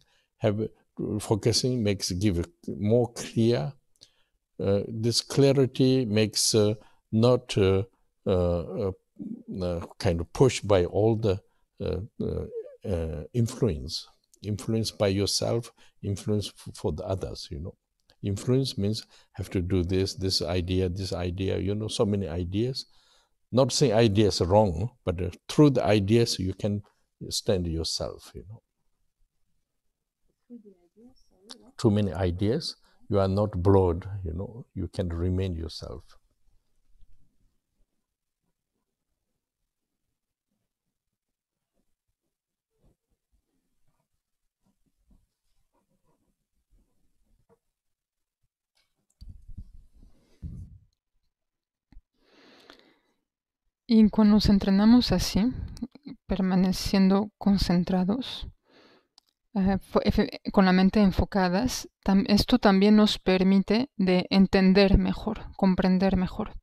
focusing give it more clear. This clarity makes not kind of pushed by all the influence by yourself, influence for the others, Influence means have to do this idea, so many ideas. Not saying ideas are wrong, but through the ideas you can stand yourself, Too many ideas, you are not blurred, you can remain yourself. Y cuando nos entrenamos así, permaneciendo concentrados, con la mente enfocadas, esto también nos permite de entender mejor, comprender mejor.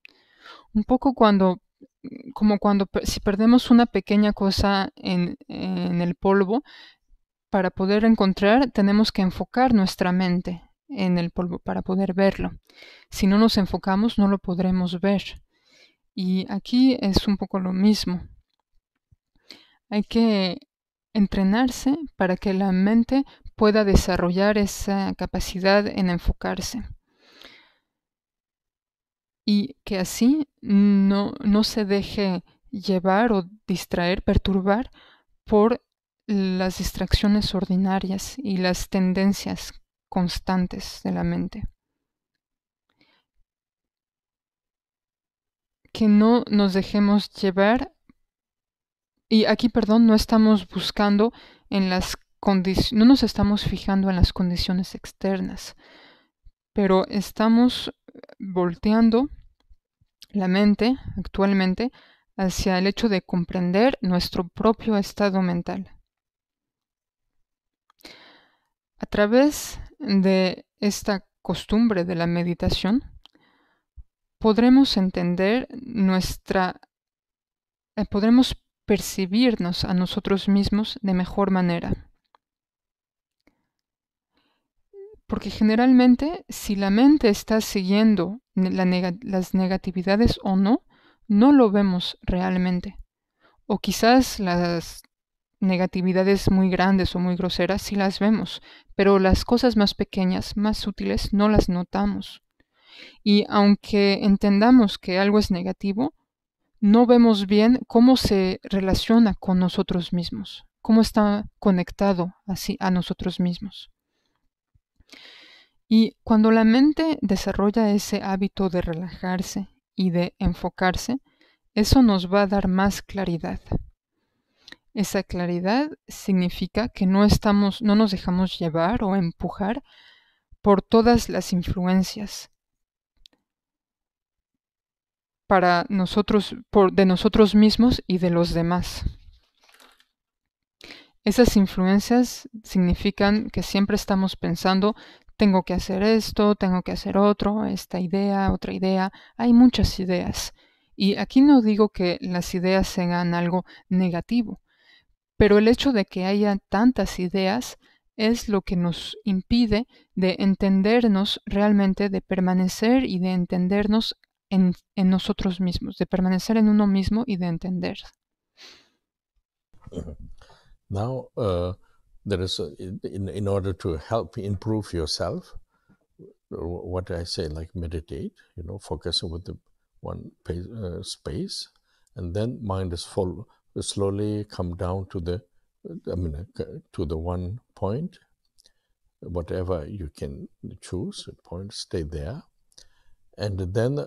Un poco como cuando si perdemos una pequeña cosa en el polvo, para poder encontrar tenemos que enfocar nuestra mente en el polvo para poder verlo. Si no nos enfocamos no lo podremos ver. Y aquí es un poco lo mismo. Hay que entrenarse para que la mente pueda desarrollar esa capacidad en enfocarse. Y que así no se deje llevar o distraer, perturbar por las distracciones ordinarias y las tendencias constantes de la mente. Que no nos dejemos llevar, y aquí, perdón, no estamos buscando en las condiciones, no nos estamos fijando en las condiciones externas, pero estamos volteando la mente actualmente hacia el hecho de comprender nuestro propio estado mental. A través de esta costumbre de la meditación, podremos entender podremos percibirnos a nosotros mismos de mejor manera. Porque generalmente, si la mente está siguiendo las negatividades o no lo vemos realmente. O quizás las negatividades muy grandes o muy groseras sí las vemos, pero las cosas más pequeñas, más sutiles, no las notamos. Y aunque entendamos que algo es negativo, no vemos bien cómo se relaciona con nosotros mismos, cómo está conectado así a nosotros mismos. Y cuando la mente desarrolla ese hábito de relajarse y de enfocarse, eso nos va a dar más claridad. Esa claridad significa que no nos dejamos llevar o empujar por todas las influencias de nosotros mismos y de los demás. Esas influencias significan que siempre estamos pensando, tengo que hacer esto, tengo que hacer otro, esta idea, otra idea. Hay muchas ideas. Y aquí no digo que las ideas sean algo negativo, pero el hecho de que haya tantas ideas es lo que nos impide de entendernos realmente, de permanecer y de entendernos en nosotros mismos, de permanecer en uno mismo y de entender. Now, there is in order to help improve yourself, what I say, like meditate, focusing with the one space, and then mind is slowly come down to the one point, whatever you can choose, point, stay there, and then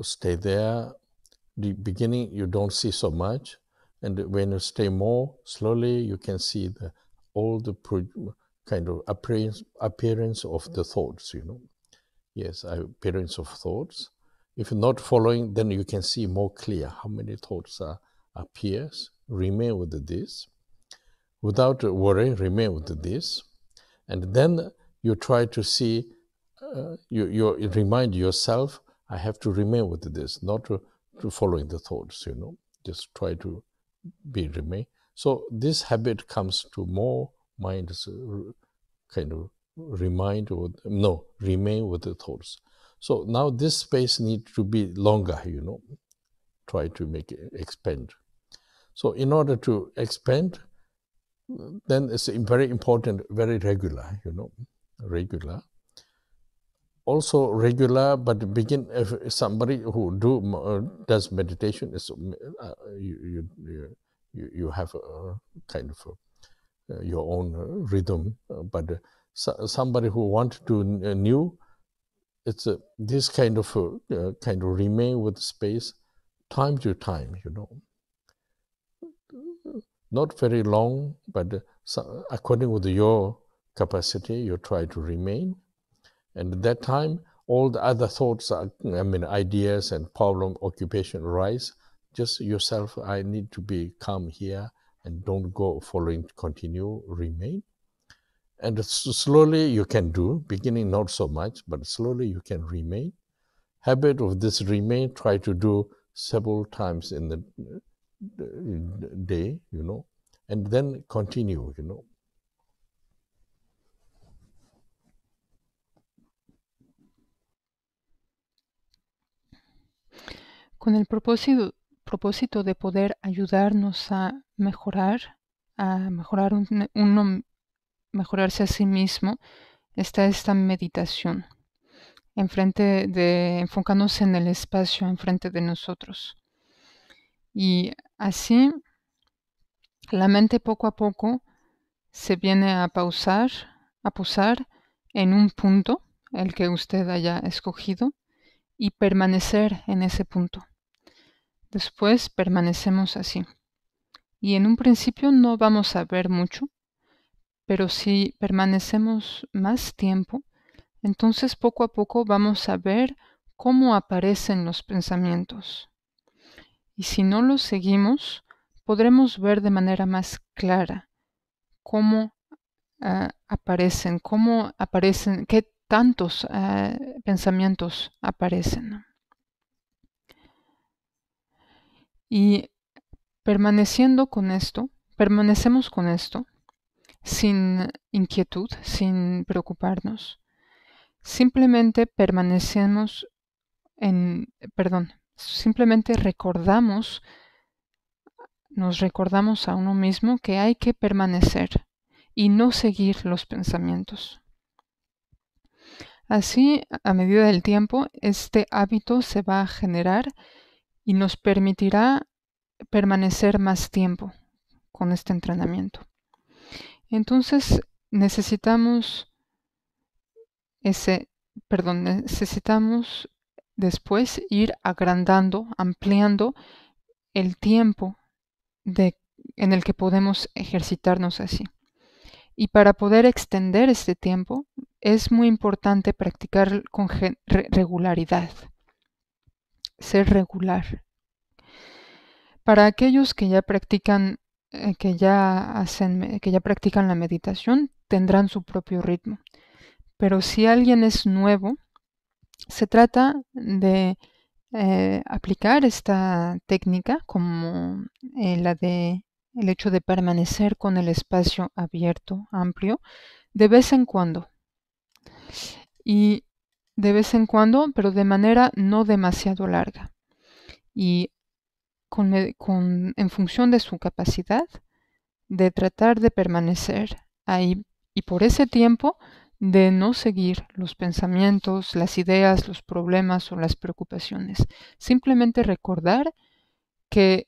stay there. The beginning you don't see so much, and when you stay more slowly, you can see all the kind of appearance of the thoughts, Yes, appearance of thoughts. If you're not following, then you can see more clear how many thoughts appears. Remain with this. Without worry, remain with this. And then you try to see, you remind yourself, I have to remain with this, not to following the thoughts, Just try to remain. So this habit comes to more mind's kind of remain with the thoughts. So now this space needs to be longer, Try to make it expand. So in order to expand, then it's very important, very regular, regular. Also regular, but begin if somebody who does meditation is you have a kind of your own rhythm, but somebody who want to do new, it's this kind of remain with space, time to time, not very long, but according with your capacity, you try to remain. And at that time, all the other thoughts, ideas and problem, occupation rise. Just yourself, I need to be calm here and don't go following, continue, remain. And slowly you can do, beginning not so much, but slowly you can remain. Habit of this remain, try to do several times in the day, and then continue, Con el propósito de poder ayudarnos a mejorar uno, mejorarse a sí mismo, está esta meditación, enfocándose en el espacio enfrente de nosotros. Y así, la mente poco a poco se viene a posar en un punto, el que usted haya escogido, y permanecer en ese punto. Después permanecemos así. Y en un principio no vamos a ver mucho, pero si permanecemos más tiempo, entonces poco a poco vamos a ver cómo aparecen los pensamientos. Y si no los seguimos, podremos ver de manera más clara cómo aparecen, qué tantos pensamientos aparecen. Y permanecemos con esto, sin inquietud, sin preocuparnos. Simplemente simplemente nos recordamos a uno mismo que hay que permanecer y no seguir los pensamientos. Así, a medida del tiempo, este hábito se va a generar y nos permitirá permanecer más tiempo con este entrenamiento. Entonces, necesitamos después ir ampliando el tiempo en el que podemos ejercitarnos así. Y para poder extender este tiempo, es muy importante practicar con regularidad, ser regular. Para aquellos que ya practican la meditación, tendrán su propio ritmo. Pero si alguien es nuevo, se trata de aplicar esta técnica como el hecho de permanecer con el espacio abierto, amplio, de vez en cuando. Y de vez en cuando, pero de manera no demasiado larga. Y en función de su capacidad, de tratar de permanecer ahí. Y por ese tiempo, de no seguir los pensamientos, las ideas, los problemas o las preocupaciones. Simplemente recordar que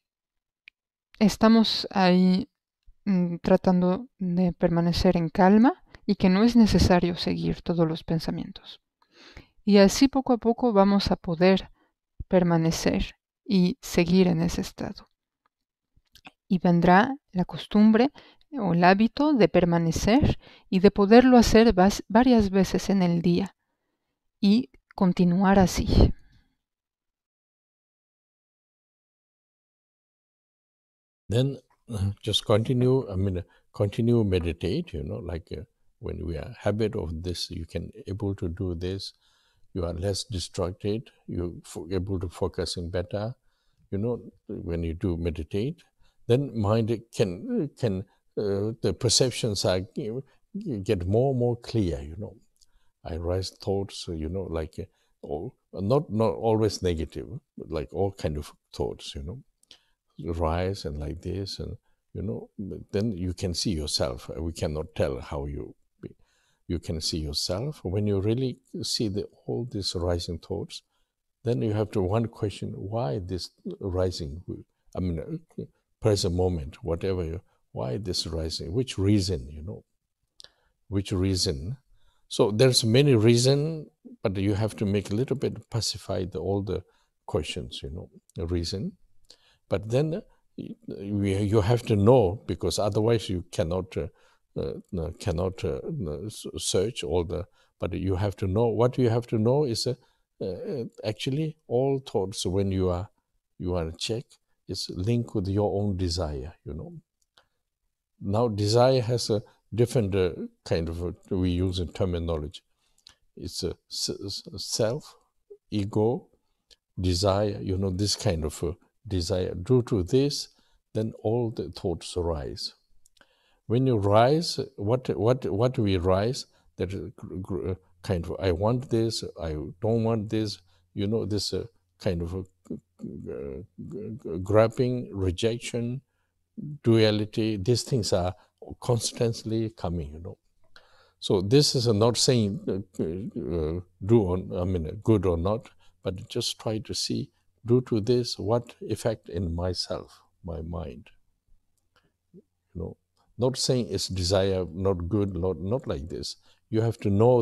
estamos ahí tratando de permanecer en calma y que no es necesario seguir todos los pensamientos. Y así poco a poco vamos a poder permanecer y seguir en ese estado. Y vendrá la costumbre o el hábito de permanecer y de poderlo hacer varias veces en el día y continuar así. Then just continue meditate, when we are habit of this, you can able to do this, you are less distracted, you're able to focusing better, when you do meditate, then mind can the perceptions are get more and more clear, I rise thoughts, not always negative, but like all kind of thoughts, rise and like this, and then you can see yourself. We cannot tell how you can see yourself. When you really see all these rising thoughts, then you have to one question: why this rising? Present moment, whatever. Why this rising? Which reason? which reason. So there's many reasons, but you have to make a little bit pacify all the questions, the reason. But then you have to know, because otherwise you cannot search all the. But you have to know. What you have to know is actually all thoughts when you are in check is linked with your own desire. Now desire has a different kind of we use in terminology. It's a self, ego, desire. This kind of desire. Due to this, then all the thoughts arise. When you rise, what we rise, that is kind of I want this, I don't want this. This kind of grabbing, rejection, duality. These things are constantly coming. So this is not saying good or not, but just try to see, due to this, what effect in myself, my mind. Not saying it's desire not good, not like this. You have to know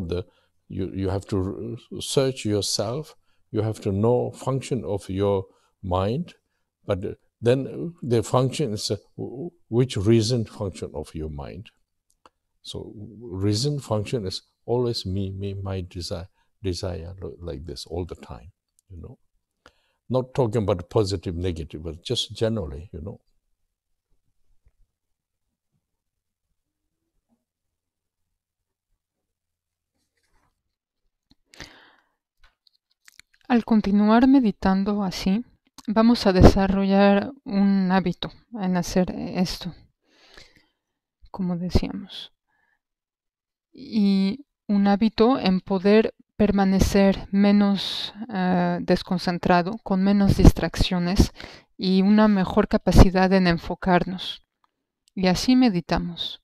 you have to search yourself. You have to know function of your mind, but then the function is which reason function of your mind. So reason function is always me, my desire like this all the time, Not talking about positive, negative, but just generally, Al continuar meditando así, vamos a desarrollar un hábito en hacer esto, como decíamos. Y un hábito en poder permanecer menos desconcentrado, con menos distracciones y una mejor capacidad en enfocarnos. Y así meditamos.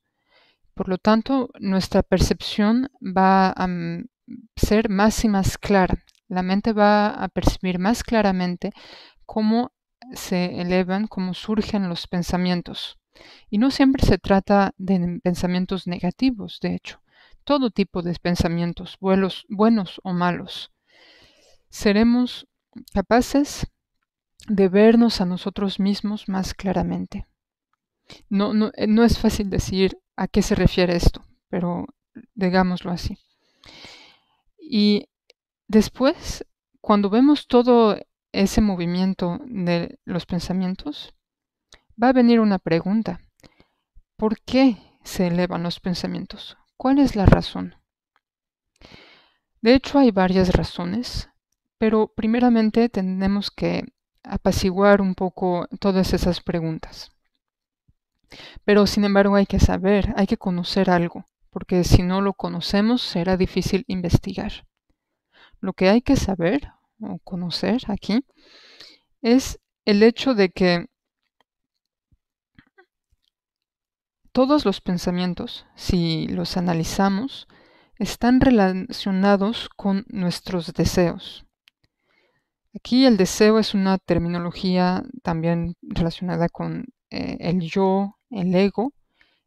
Por lo tanto, nuestra percepción va a ser más y más clara. La mente va a percibir más claramente cómo se elevan, cómo surgen los pensamientos. Y no siempre se trata de pensamientos negativos, de hecho. Todo tipo de pensamientos, buenos o malos. Seremos capaces de vernos a nosotros mismos más claramente. No es fácil decir a qué se refiere esto, pero digámoslo así. Y después, cuando vemos todo ese movimiento de los pensamientos, va a venir una pregunta. ¿Por qué se elevan los pensamientos? ¿Cuál es la razón? De hecho, hay varias razones, pero primeramente tenemos que apaciguar un poco todas esas preguntas. Pero sin embargo hay que saber, hay que conocer algo, porque si no lo conocemos será difícil investigar. Lo que hay que saber o conocer aquí es el hecho de que todos los pensamientos, si los analizamos, están relacionados con nuestros deseos. Aquí el deseo es una terminología también relacionada con el yo, el ego.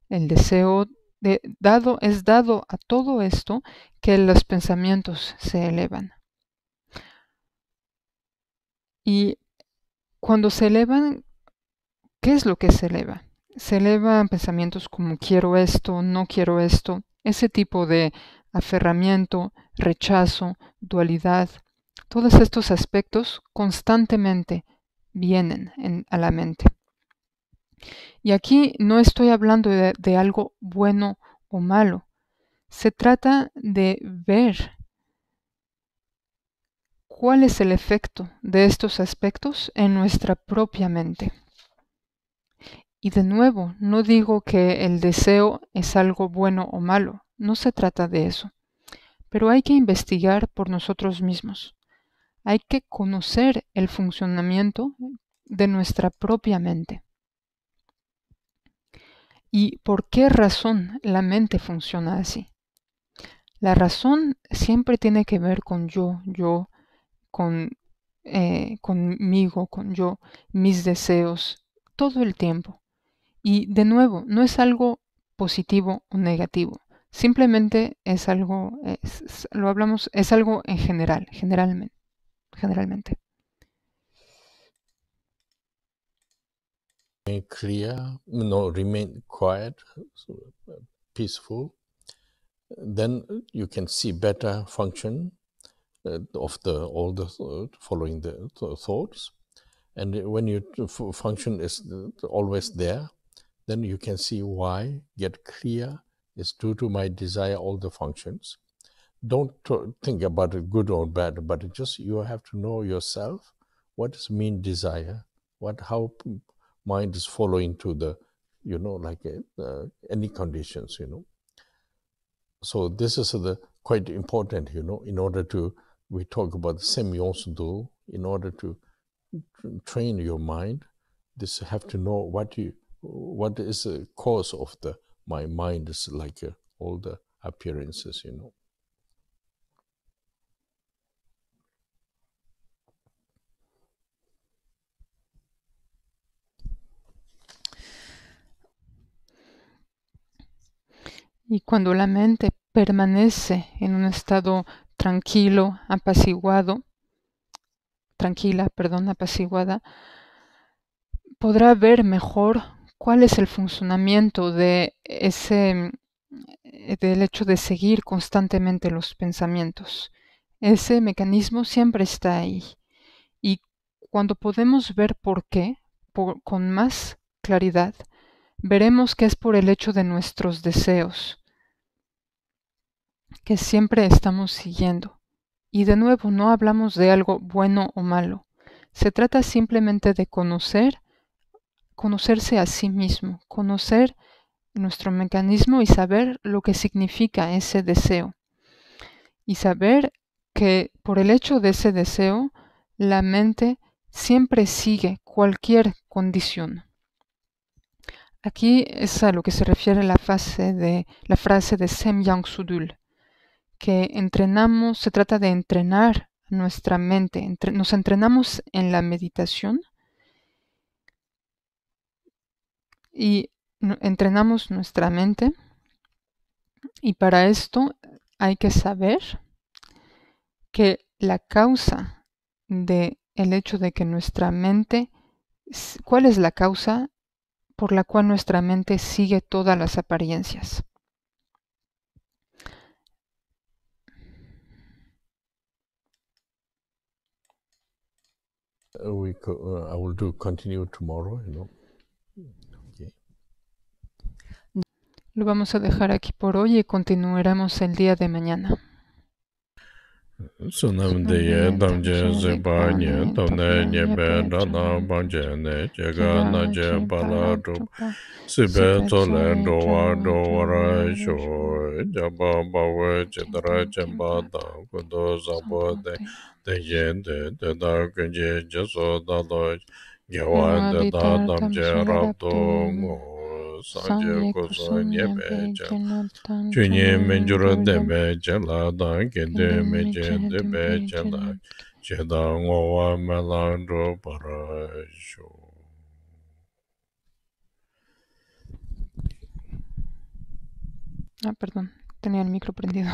El deseo es dado a todo esto que los pensamientos se elevan. Y cuando se elevan, ¿qué es lo que se eleva? Se elevan pensamientos como quiero esto, no quiero esto, ese tipo de aferramiento, rechazo, dualidad. Todos estos aspectos constantemente vienen a la mente. Y aquí no estoy hablando de algo bueno o malo. Se trata de ver cuál es el efecto de estos aspectos en nuestra propia mente. Y de nuevo, no digo que el deseo es algo bueno o malo, no se trata de eso. Pero hay que investigar por nosotros mismos. Hay que conocer el funcionamiento de nuestra propia mente. ¿Y por qué razón la mente funciona así? La razón siempre tiene que ver con yo, conmigo, con yo, mis deseos, todo el tiempo. Y de nuevo, no es algo positivo o negativo, Simplemente es algo, lo hablamos, es algo en general, generalmente. Clear, remain quiet, peaceful, then you can see better function of all the following the thoughts. And when your function is always there, then you can see why get clear is due to my desire all the functions. Don't think about it good or bad, but just you have to know yourself what does mean desire, how mind is following to the, like any conditions, So this is quite important, in order to, we talk about the semyonsu, in order to train your mind, this have to know what is the cause of my mind is like all the appearances, Y cuando la mente permanece en un estado tranquila, apaciguada, apaciguada, podrá ver mejor cuál es el funcionamiento del hecho de seguir constantemente los pensamientos. Ese mecanismo siempre está ahí. Y cuando podemos ver por qué, con más claridad, veremos que es por el hecho de nuestros deseos, que siempre estamos siguiendo. Y de nuevo, no hablamos de algo bueno o malo. Se trata simplemente de conocerse a sí mismo, conocer nuestro mecanismo y saber lo que significa ese deseo. Y saber que por el hecho de ese deseo, la mente siempre sigue cualquier condición. Aquí es a lo que se refiere la frase de Semyang-Sudul, que se trata de entrenar nuestra mente, nos entrenamos en la meditación y entrenamos nuestra mente, y para esto hay que saber que la causa del hecho de que nuestra mente, ¿cuál es la causa por la cual nuestra mente sigue todas las apariencias? I will continue tomorrow, Okay. Lo vamos a dejar aquí por hoy y continuaremos el día de mañana. Sunam de damje zeba nye tamne nyebe dana banje ne jega na je bala drup sibe tole dowa dowara sho jaba bawe jedara jemba da kudo zabo de yen de da genje jeso da lo gewa de da damje rabdo ngo sanje koso nyebe jem Chunye menjuro dembe jela da kende meje debe jela jeda ngowa melandro para sho. Perdón, tenía el micro prendido.